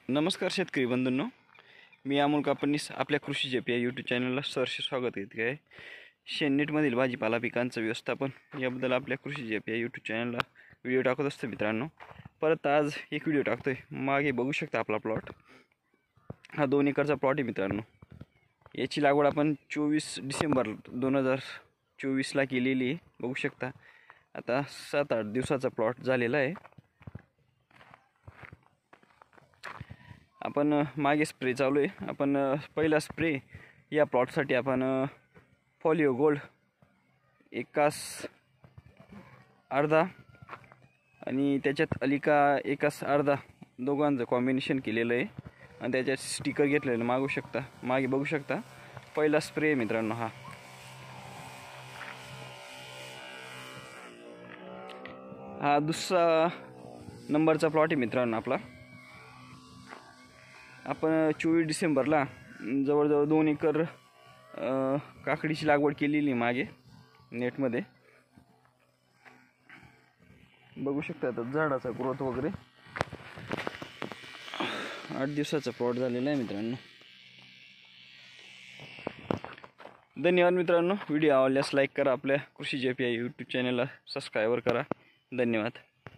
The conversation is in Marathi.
नमस्कार शेतकरी बंधूंनो, मी अमोल कापडनीस आपल्या कृषी जेपी या यूट्यूब चॅनलला सहर्ष स्वागत करत आहे. शेननेटमधील भाजीपाला पिकांचं व्यवस्थापन याबद्दल आपल्या कृषी जेपी या यूट्यूब चॅनलला व्हिडिओ टाकत असतो मित्रांनो. परत आज एक व्हिडिओ टाकतोय. मागे बघू शकता आपला प्लॉट, हा 2 एकरचा प्लॉट आहे मित्रांनो. याची लागवड आपण 24 डिसेंबर 2024ला केलेली आहे. बघू शकता आता 7-8 दिवसाचा प्लॉट झालेला आहे. आपण मागे स्प्रे चालू आहे. आपण पहिला स्प्रे या प्लॉटसाठी आपण फॉलिओ गोल्ड एकास अर्धा आणि त्याच्यात अलिका एकास अर्धा दोघांचं कॉम्बिनेशन केलेलं आहे आणि त्याच्यात स्टिकर घेतलेलं मागे बघू शकता. पहिला स्प्रे मित्रांनो, हा दुसरा नंबरचा प्लॉट आहे मित्रांनो आपला. आपण 24 डिसेंबरला जवळजवळ 2 एकर काकडीची लागवड केलेली मागे नेटमध्ये. बघू शकता आता झाडाचा ग्रोथ वगैरे. 8 दिवसाचा प्लॉट झालेला आहे मित्रांनो. धन्यवाद मित्रांनो. व्हिडिओ आवडल्यास लाईक करा, आपल्या कृषी जेपी या यूट्यूब चॅनलला सबस्क्राईब करा. धन्यवाद.